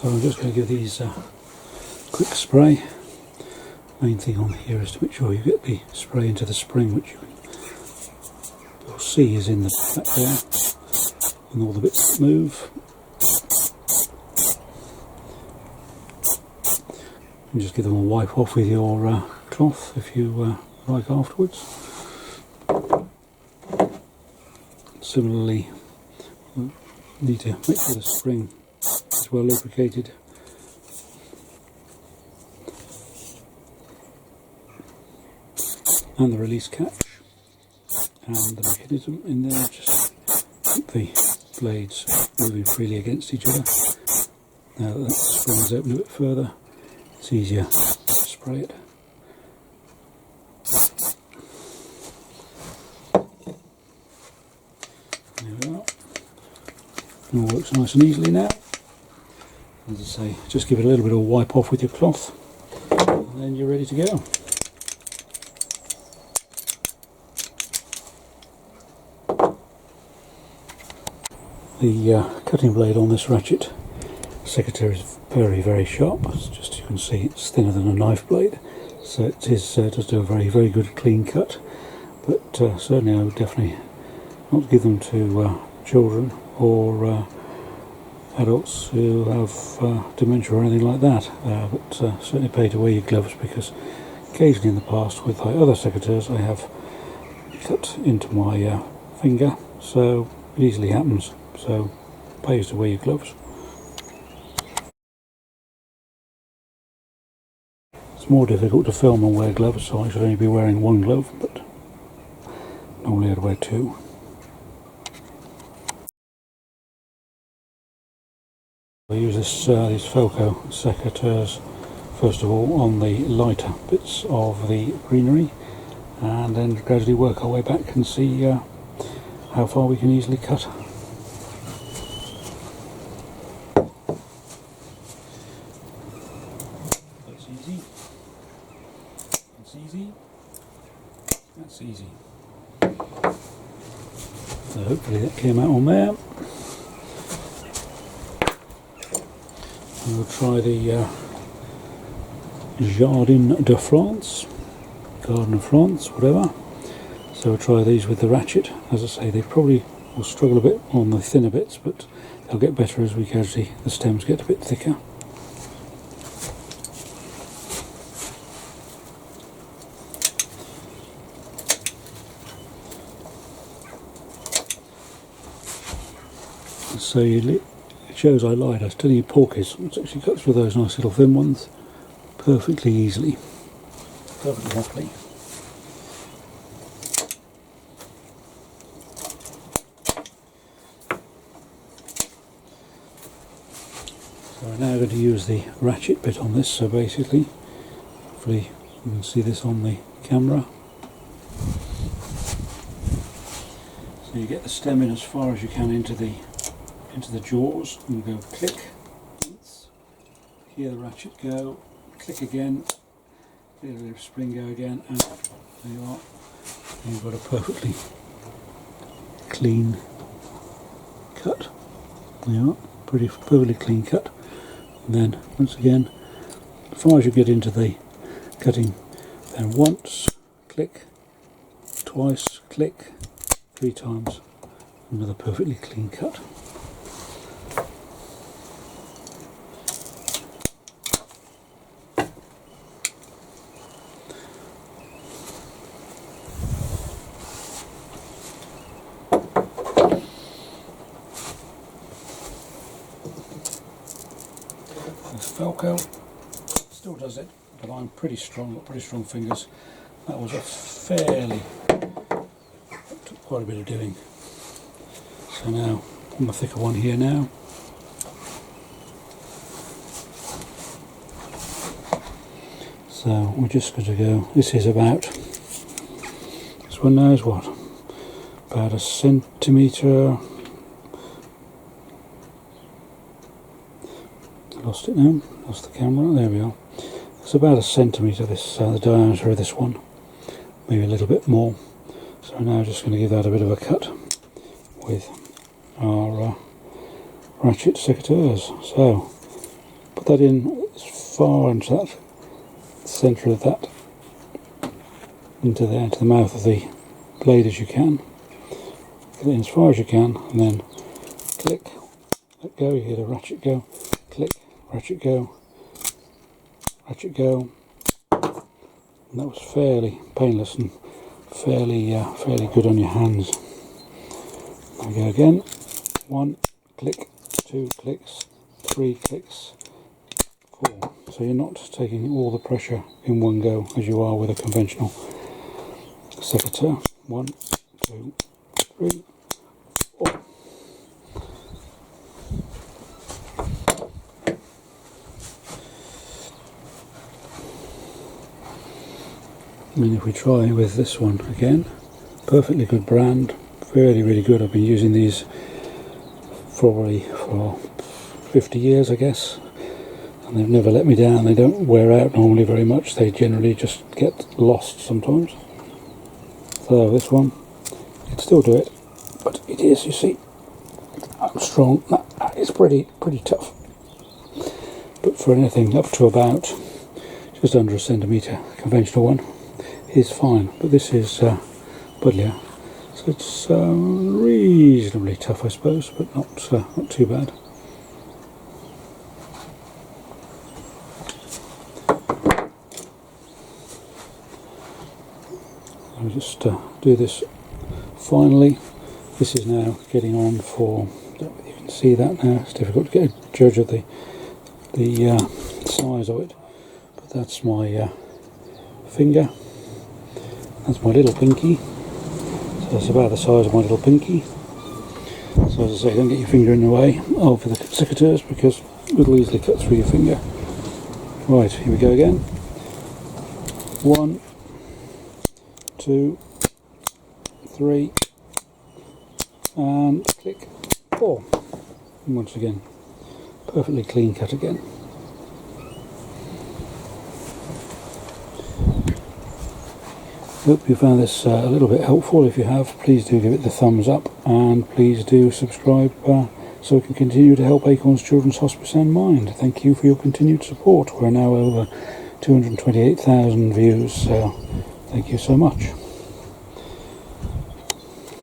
So I'm just going to give these a quick spray. Main thing on here is to make sure you get the spray into the spring, which you'll see is in the back there, and all the bits that move. And just give them a wipe off with your cloth if you like afterwards. Similarly, you need to make sure the spring is well lubricated. And the release catch and the mechanism in there, just keep the blades moving freely against each other. Now that the spring is open a bit further, it's easier to spray it. There we are. It all works nice and easily now. As I say, just give it a little bit of a wipe off with your cloth, and then you're ready to go. The cutting blade on this Ratchet secateur is very, very sharp. As just you can see, it's thinner than a knife blade, so it is does do a very, very good clean cut. But certainly I would definitely not give them to children or adults who have dementia or anything like that. But certainly pay to wear your gloves, because occasionally in the past with other secateurs I have cut into my finger, so it easily happens. So pays to wear your gloves. It's more difficult to film and wear gloves, so I should only be wearing one glove, but normally I'd wear two. I use these Felco secateurs first of all on the lighter bits of the greenery, and then gradually work our way back and see how far we can easily cut. That's easy. That's easy. That's easy. So hopefully that came out on there. We'll try the Jardin de France, Garden of France, whatever. So we'll try these with the Ratchet. As I say, they probably will struggle a bit on the thinner bits, but they'll get better as we gradually, the stems get a bit thicker. So it shows I lied. I was telling you porkies. It actually cuts through those nice little thin ones perfectly easily, perfectly happily. So we're now going to use the Ratchet bit on this. So basically, hopefully you can see this on the camera. So you get the stem in as far as you can into the jaws, and go click once, hear the Ratchet go, click again, hear the spring go again, and there you are. And you've got a perfectly clean cut. There you are, perfectly clean cut. And then once again, as far as you get into the cutting, then once, click, twice, click, 3 times, another perfectly clean cut. This Felco still does it, but I'm pretty strong, got pretty strong fingers. That was a fairly, took quite a bit of doing. So now, on the thicker one here now. So we're just going to go, this is about, this one now is what, about a centimetre. Lost it now, lost the camera, there we are. It's about a centimetre, this the diameter of this one, maybe a little bit more. So now just going to give that a bit of a cut with our Ratchet secateurs. So put that in as far into that centre of that, into the mouth of the blade as you can. Get it in as far as you can, and then click, let go. You hear the ratchet go, click, ratchet go, ratchet go. And that was fairly painless and fairly good on your hands. There we go again. 1 click, 2 clicks, 3 clicks, 4. So you're not taking all the pressure in one go as you are with a conventional secateur. 1, 2, 3, 4. And if we try with this one again, perfectly good brand, really good. I've been using these probably for 50 years, I guess, and they've never let me down. They don't wear out normally very much, they generally just get lost sometimes. So this one, you can still do it, but it is, you see, I'm strong, that is pretty tough. But for anything up to about just under a centimetre, conventional one is fine, but this is buddleia, so it's reasonably tough, I suppose, but not too bad. I'll just do this finally. This is now getting on for, I don't know if you can see that now, it's difficult to get a judge of the size of it, but that's my finger. That's my little pinky, so that's about the size of my little pinky. So as I say, don't get your finger in the way of the secateurs because it'll easily cut through your finger. Right, here we go again. 1, 2, 3, and click 4. And once again, perfectly clean cut again. Hope you found this a little bit helpful. If you have, please do give it the thumbs up, and please do subscribe so we can continue to help Acorns Children's Hospice and Mind. Thank you for your continued support. We're now over 228,000 views, so thank you so much.